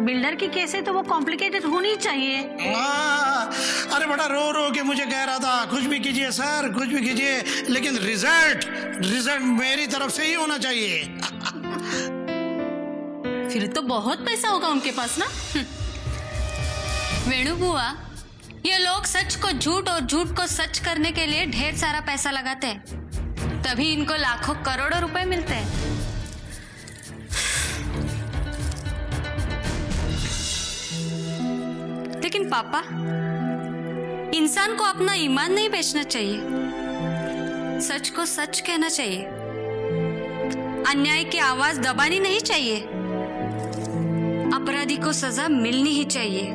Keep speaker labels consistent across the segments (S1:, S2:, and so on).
S1: Builder की case है तो वो कॉम्प्लिकेटेड होनी चाहिए।
S2: अरे बड़ा रो रो के मुझे कह रहा था कुछ भी कीजिए सर, कुछ भी कीजिए, लेकिन रिजल्ट मेरी तरफ से ही होना चाहिए।
S3: फिर तो बहुत पैसा होगा उनके पास ना। वेणु बुआ, ये लोग सच को झूठ और झूठ को सच करने के लिए ढेर सारा पैसा लगाते हैं, तभी इनको लाखों करोड़ों रुपए मिलते हैं। लेकिन पापा, इंसान को अपना ईमान नहीं बेचना चाहिए, सच को सच कहना चाहिए, अन्याय की आवाज दबानी नहीं चाहिए, अपराधी को सजा मिलनी ही चाहिए।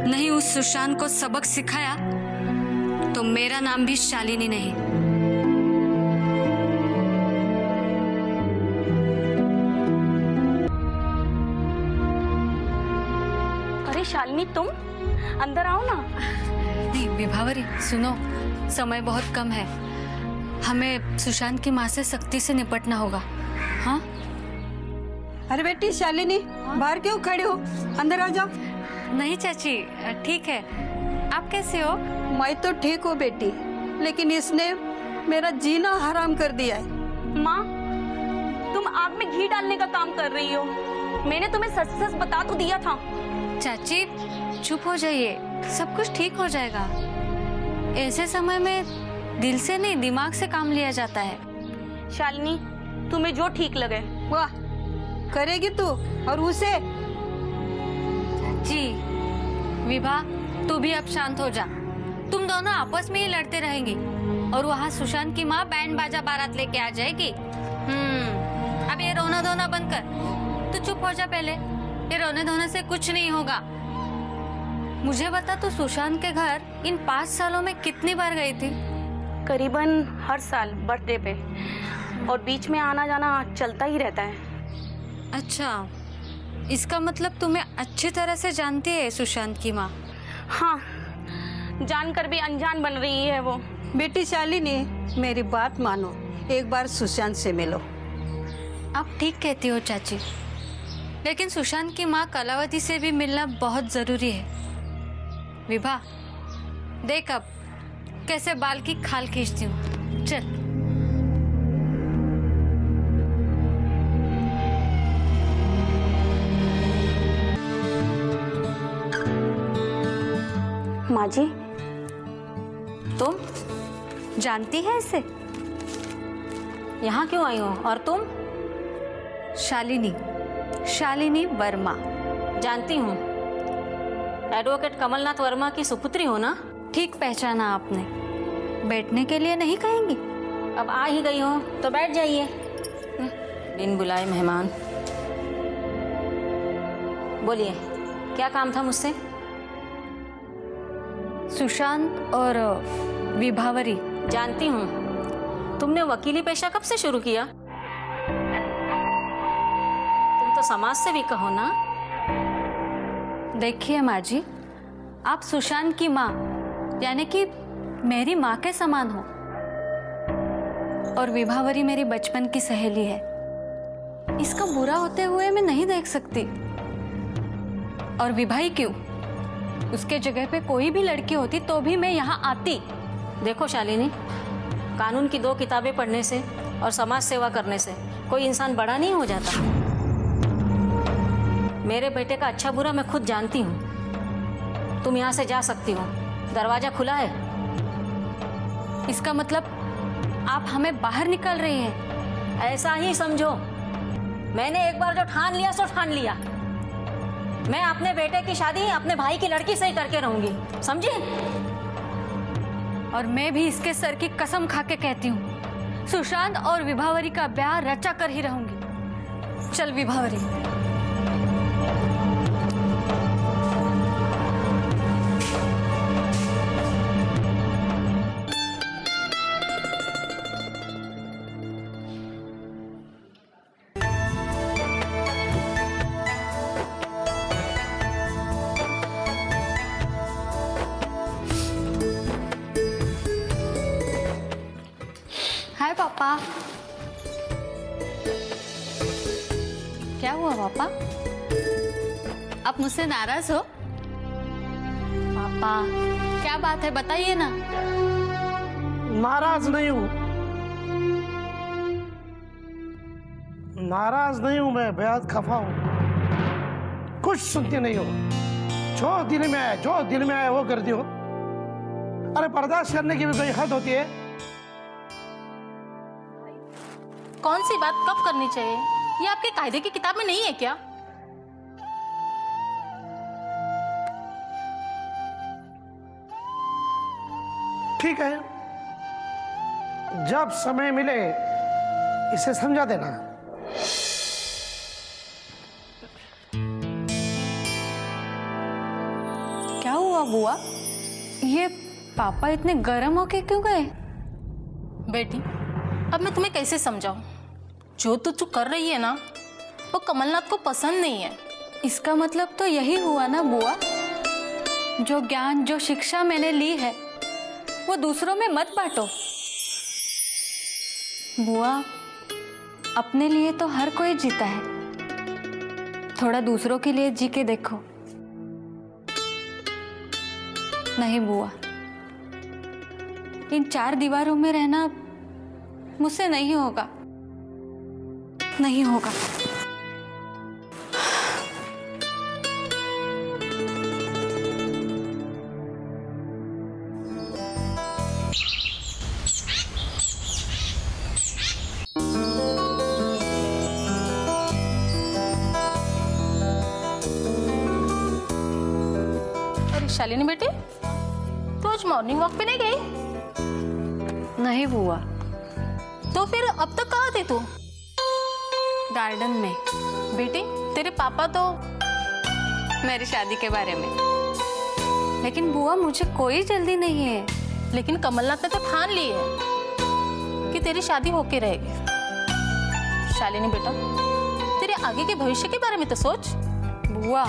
S3: नहीं उस सुशांत को सबक सिखाया तो मेरा नाम भी शालिनी नहीं।
S4: अरे शालिनी, तुम अंदर आओ ना।
S3: नहीं विभावरी, सुनो, समय बहुत कम है, हमें सुशांत की माँ से सख्ती से निपटना होगा। हाँ?
S5: अरे बेटी शालिनी, बाहर क्यों खड़े हो, अंदर आ जाओ।
S3: नहीं चाची, ठीक है। आप कैसे हो?
S5: मैं तो ठीक हूँ बेटी, लेकिन इसने मेरा जीना हराम कर दिया है।
S4: माँ, तुम आग में घी डालने का काम कर रही हो। मैंने तुम्हें सच सच बता तो दिया था।
S3: चाची चुप हो जाइए, सब कुछ ठीक हो जाएगा। ऐसे समय में दिल से नहीं दिमाग से काम लिया जाता है।
S4: शालिनी, तुम्हें जो ठीक लगे।
S5: वाह, करेगी तू और उसे।
S3: जी विभा, तू भी अब शांत हो जा। तुम दोनों आपस में ही लड़ते रहेंगी और वहाँ सुशांत की माँ बैंड बाजा बारात लेके आ जाएगी। अब ये रोना धोना बंद कर, तू चुप हो जा पहले। ये रोने धोने से कुछ नहीं होगा। मुझे बता, तू सुशांत के घर इन 5 सालों में कितनी बार गई थी?
S4: करीबन हर साल बर्थडे पे, और बीच में आना जाना चलता ही रहता है।
S3: अच्छा, इसका मतलब तुम्हें अच्छी तरह से जानती है सुशांत की माँ?
S4: हाँ, जानकर भी अनजान बन रही है वो।
S5: बेटी शालिनी, मेरी बात मानो, एक बार सुशांत से मिलो।
S3: आप ठीक कहती हो चाची, लेकिन सुशांत की माँ कलावती से भी मिलना बहुत जरूरी है। विभा, देख अब कैसे बाल की खाल खींचती हूँ। चल।
S4: माँ जी,
S3: तुम जानती है इसे?
S6: यहाँ क्यों आई हो? और तुम?
S3: शालिनी वर्मा।
S6: जानती हूँ, एडवोकेट कमलनाथ वर्मा की सुपुत्री हो ना?
S3: ठीक पहचाना आपने। बैठने के लिए नहीं कहेंगी?
S6: अब आ ही गई हो तो बैठ जाइए, बिन बुलाए मेहमान। बोलिए, क्या काम था मुझसे?
S3: सुशांत और विभावरी।
S6: जानती हूँ। तुमने वकीली पेशा कब से शुरू किया? तुम तो समाज सेवी कहो ना?
S3: देखिए माँ जी, आप सुशांत की माँ यानी कि मेरी माँ के समान हो, और विभावरी मेरी बचपन की सहेली है। इसका बुरा होते हुए मैं नहीं देख सकती। और विभाई क्यों? उसके जगह पे कोई भी लड़की होती तो भी मैं यहाँ आती।
S6: देखो शालिनी, कानून की 2 किताबें पढ़ने से और समाज सेवा करने से कोई इंसान बड़ा नहीं हो जाता। मेरे बेटे का अच्छा बुरा मैं खुद जानती हूँ। तुम यहाँ से जा सकती हो, दरवाजा खुला है।
S3: इसका मतलब आप हमें बाहर निकल रही हैं?
S6: ऐसा ही समझो। मैंने एक बार जो ठान लिया सो ठान लिया। मैं अपने बेटे की शादी अपने भाई की लड़की से ही करके रहूंगी, समझी?
S3: और मैं भी इसके सर की कसम खा के कहती हूँ, सुशांत और विभावरी का ब्याह रचा कर ही रहूंगी। चल विभावरी। हाय पापा। क्या हुआ पापा? आप मुझसे नाराज हो? पापा क्या बात है, बताइए ना।
S2: नाराज नहीं हूं, नाराज नहीं हूं, मैं बेहद खफा हूं। कुछ सुनती नहीं हो, जो दिल में आए वो करती हो। अरे बर्दाश्त करने की भी कोई हद होती है।
S7: कौन सी बात कब करनी चाहिए, ये आपके कायदे की किताब में नहीं है क्या?
S2: ठीक है, जब समय मिले इसे समझा देना।
S3: क्या हुआ बुआ? ये पापा इतने गर्म होके क्यों गए?
S7: बेटी, अब मैं तुम्हें कैसे समझाऊं? जो तू कर रही है ना, वो कमलनाथ को पसंद नहीं है।
S3: इसका मतलब तो यही हुआ ना बुआ, जो ज्ञान जो शिक्षा मैंने ली है वो दूसरों में मत बांटो। बुआ, अपने लिए तो हर कोई जीता है, थोड़ा दूसरों के लिए जी के देखो। नहीं बुआ, इन 4 दीवारों में रहना मुझसे नहीं होगा, नहीं होगा।
S7: अरे शालिनी बेटी, तू आज मॉर्निंग वॉक पे नहीं गई?
S3: नहीं बुआ।
S7: तो फिर अब तक कहाँ थी तू?
S3: गार्डन में।
S7: बेटी, तेरे पापा तो
S3: मेरी शादी के बारे में। लेकिन बुआ, मुझे कोई जल्दी नहीं है।
S7: लेकिन कमलनाथ ने तो ठान ली है कि तेरी शादी होके रहेगी। शालिनी बेटा, तेरे आगे के भविष्य के बारे में तो सोच।
S3: बुआ,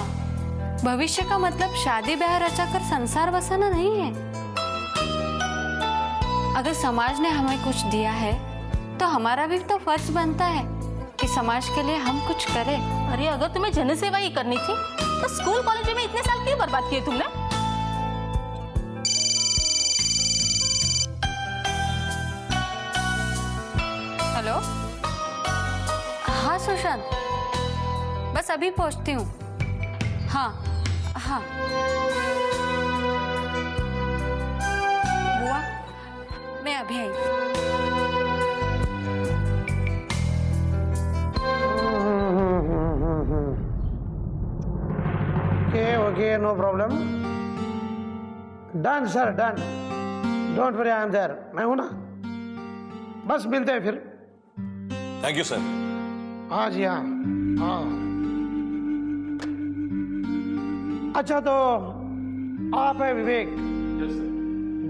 S3: भविष्य का मतलब शादी ब्याह रचाकर संसार बसाना नहीं है। अगर समाज ने हमें कुछ दिया है तो हमारा भी तो फर्ज बनता है कि समाज के लिए हम कुछ करें।
S7: अरे अगर तुम्हें जन सेवा ही करनी थी तो स्कूल कॉलेज में इतने साल क्यों बर्बाद किए तुमने?
S3: हेलो, हाँ सुशांत, बस अभी पहुंचती हूँ। हाँ हाँ बुआ, मैं अभी आई।
S2: Okay, no problem. Done, sir, done. Don't worry, I am there. मैं हूं ना, बस मिलते हैं फिर।
S8: Thank you sir.
S2: हाँ जी, हाँ हाँ। अच्छा, तो आप है विवेक?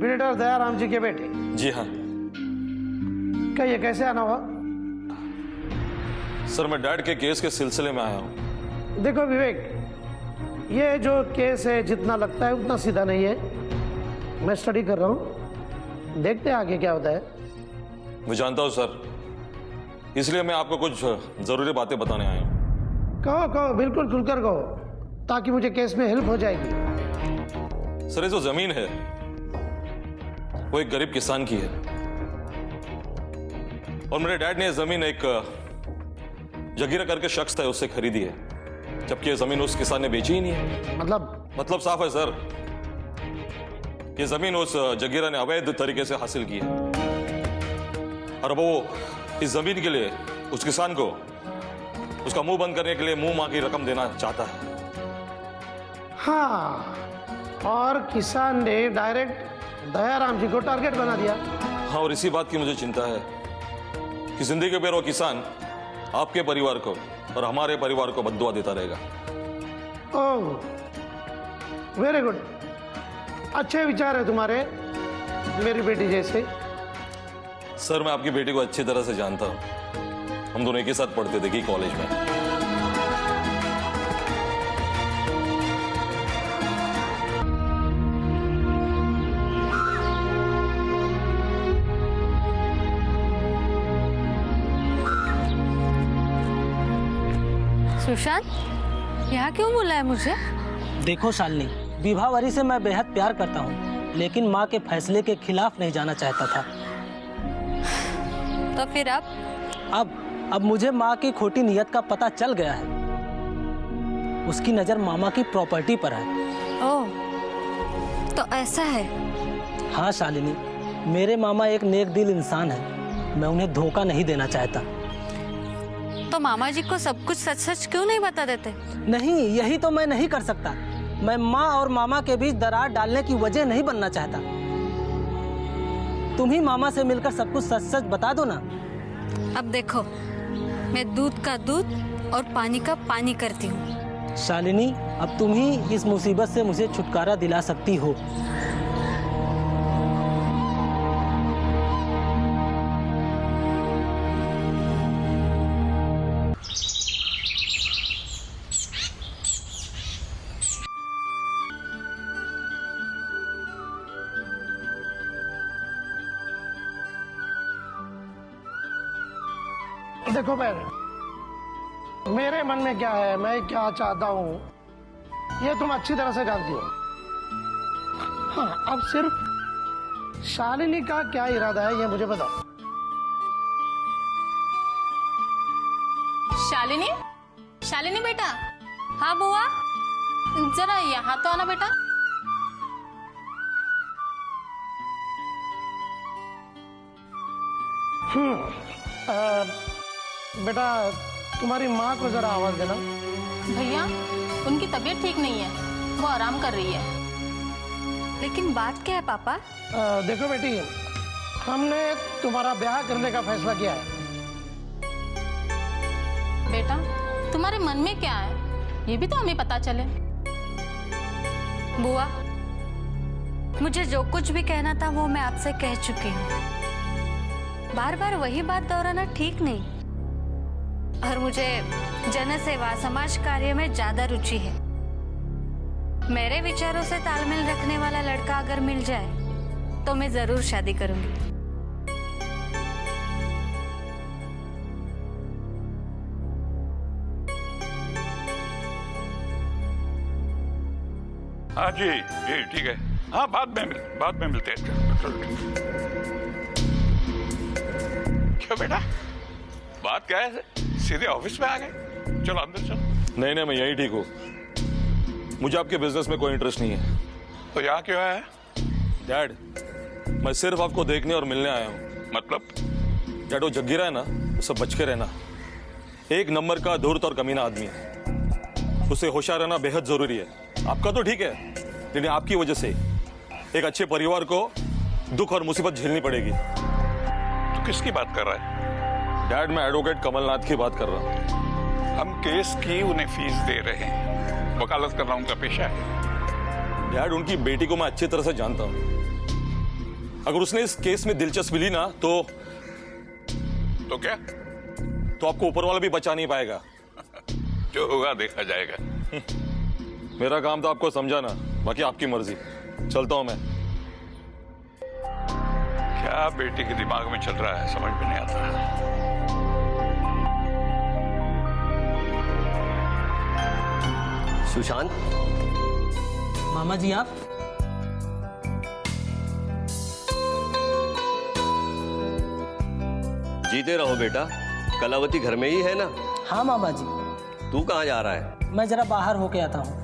S2: बिल्डर दयाराम जी के बेटे?
S8: जी हाँ
S2: कहिए, कैसे आना हुआ?
S8: सर, मैं डैड के केस के सिलसिले में आया हूँ।
S2: देखो विवेक, ये जो केस है जितना लगता है उतना सीधा नहीं है। मैं स्टडी कर रहा हूँ, देखते हैं आगे क्या होता है।
S8: मैं जानता हूँ सर, इसलिए मैं आपको कुछ जरूरी बातें बताने आया हूँ।
S2: कहो कहो, बिल्कुल खुलकर कहो, ताकि मुझे केस में हेल्प हो जाएगी।
S8: सर, ये जो जमीन है वो एक गरीब किसान की है, और मेरे डैड ने ये जमीन एक जगीरा करके शख्स था उससे खरीदी है, जबकि ये जमीन उस किसान ने बेची ही नहीं है। मतलब साफ है सर, ये जमीन उस जगीरा ने अवैध तरीके से हासिल की है, और वो इस जमीन के लिए उस किसान को उसका मुंह बंद करने के लिए मुंह मांगी रकम देना चाहता है।
S2: हाँ, और किसान ने डायरेक्ट दयाराम जी को टारगेट बना दिया।
S8: हाँ, और इसी बात की मुझे चिंता है कि जिंदगी के बेर वो किसान आपके परिवार को और हमारे परिवार को बद्दुआ देता रहेगा।
S2: ओह, वेरी गुड, अच्छे विचार है तुम्हारे मेरी बेटी जैसे।
S8: सर, मैं आपकी बेटी को अच्छी तरह से जानता हूं, हम दोनों एक ही साथ पढ़ते थे कि कॉलेज में।
S3: सुशांत यहाँ क्यों बुलाया मुझे?
S9: देखो शालिनी, विभावरी से मैं बेहद प्यार करता हूँ, लेकिन माँ के फैसले के खिलाफ नहीं जाना चाहता था।
S3: तो फिर
S9: अब मुझे माँ की खोटी नीयत का पता चल गया है। उसकी नजर मामा की प्रॉपर्टी पर है।
S3: ओह, तो ऐसा है?
S9: हाँ शालिनी, मेरे मामा एक नेक दिल इंसान है। मैं उन्हें धोखा नहीं देना चाहता।
S3: तो मामा जी को सब कुछ सच सच क्यों नहीं बता देते?
S9: नहीं, यही तो मैं नहीं कर सकता। मैं माँ और मामा के बीच दरार डालने की वजह नहीं बनना चाहता। तुम ही मामा से मिलकर सब कुछ सच सच बता दो ना।
S3: अब देखो, मैं दूध का दूध और पानी का पानी करती हूँ।
S9: शालिनी, अब तुम ही इस मुसीबत से मुझे छुटकारा दिला सकती हो।
S2: देखो बहन, मेरे मन में क्या है, मैं क्या चाहता हूँ, ये तुम अच्छी तरह से जानती हो। हाँ, अब सिर्फ शालिनी का क्या इरादा है ये मुझे बताओ।
S7: शालिनी, शालिनी बेटा,
S3: हाँ बुआ।
S7: जरा यहाँ तो आना बेटा।
S2: बेटा, तुम्हारी माँ को जरा आवाज देना।
S7: भैया, उनकी तबीयत ठीक नहीं है, वो आराम कर रही है।
S3: लेकिन बात क्या है पापा?
S2: देखो बेटी, हमने तुम्हारा ब्याह करने का फैसला किया है।
S7: बेटा, तुम्हारे मन में क्या है, ये भी तो हमें पता चले।
S3: बुआ, मुझे जो कुछ भी कहना था वो मैं आपसे कह चुकी हूँ। बार बार वही बात दोहराना ठीक नहीं। और मुझे जन सेवा, समाज कार्य में ज्यादा रुचि है। मेरे विचारों से तालमेल रखने वाला लड़का अगर मिल जाए तो मैं जरूर शादी करूंगी।
S10: हाँ जी जी ठीक है। हाँ, बाद में मिलते हैं। क्यों बेटा, बात क्या है? सीधे ऑफिस में आ गए? चलो अंदर चलो।
S8: नहीं, मैं यही ठीक हूँ। मुझे आपके बिजनेस में कोई इंटरेस्ट नहीं है।
S10: तो यहाँ क्यों आया?
S8: डैड, मैं सिर्फ आपको देखने और मिलने आया हूँ।
S10: मतलब?
S8: डैड, वो जग्गीरा है ना, उससे बच के रहना। एक नंबर का धूर्त और कमीना आदमी है। उसे होशियार रहना बेहद जरूरी है। आपका तो ठीक है, लेकिन आपकी वजह से एक अच्छे परिवार को दुख और मुसीबत झेलनी पड़ेगी।
S10: तो किसकी बात कर रहा है?
S8: डैड, मैं एडवोकेट कमलनाथ की बात कर रहा हूँ।
S10: हम केस की उन्हें फीस दे रहे हैं, वकालत करना उनका पेशा है।
S8: डैड, उनकी बेटी को मैं अच्छी तरह से जानता हूँ। अगर उसने इस केस में दिलचस्पी ली ना तो
S10: क्या?
S8: तो आपको ऊपर वाला भी बचा नहीं पाएगा।
S10: जो होगा देखा जाएगा।
S8: मेरा काम तो आपको समझाना, बाकी आपकी मर्जी। चलता हूं मैं।
S10: क्या बेटी के दिमाग में चल रहा है समझ में नहीं आता।
S11: सुशांत,
S9: मामा जी आप?
S11: जीते रहो बेटा। कलावती घर में ही है ना?
S9: हाँ मामा जी।
S11: तू कहाँ जा रहा है?
S9: मैं जरा बाहर होके आता हूँ।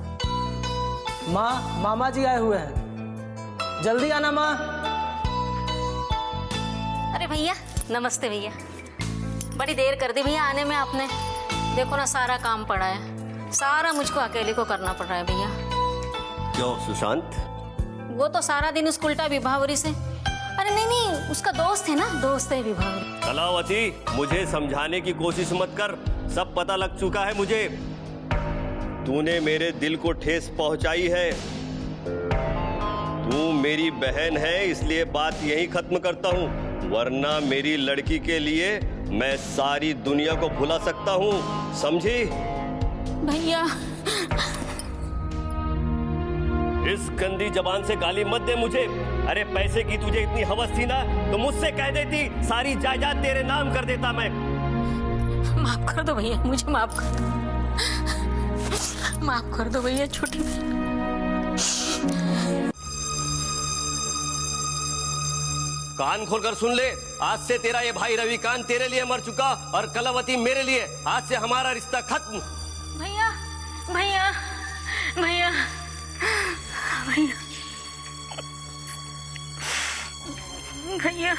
S9: माँ, मामा जी आए हुए हैं, जल्दी आना माँ।
S6: अरे भैया, नमस्ते भैया। बड़ी देर कर दी भैया आने में आपने। देखो ना, सारा काम पड़ा है, सारा मुझको अकेले को करना पड़ रहा है भैया।
S11: क्यों सुशांत?
S6: वो तो सारा दिन उस उल्टा विभावरी से। अरे नहीं, उसका दोस्त है ना, दोस्त है विभावरी।
S11: कलावती, मुझे समझाने की कोशिश मत कर, सब पता लग चुका है मुझे। तूने मेरे दिल को ठेस पहुंचाई है। तू मेरी बहन है, इसलिए बात यही खत्म करता हूँ, वरना मेरी लड़की के लिए मैं सारी दुनिया को भुला सकता हूँ, समझी?
S6: भैया,
S11: इस गंदी जबान से गाली मत दे मुझे। अरे पैसे की तुझे इतनी हवस थी ना तो मुझसे कह देती, सारी जायदाद तेरे नाम कर देता मैं।
S6: माफ कर दो भैया, मुझे माफ कर दो। माफ कर दो भैया छोटी बहन।
S11: कान खोलकर सुन ले, आज से तेरा ये भाई रविकांत तेरे लिए मर चुका और कलावती मेरे लिए। आज से हमारा रिश्ता खत्म।
S6: भैया भैया भैया भैया भैया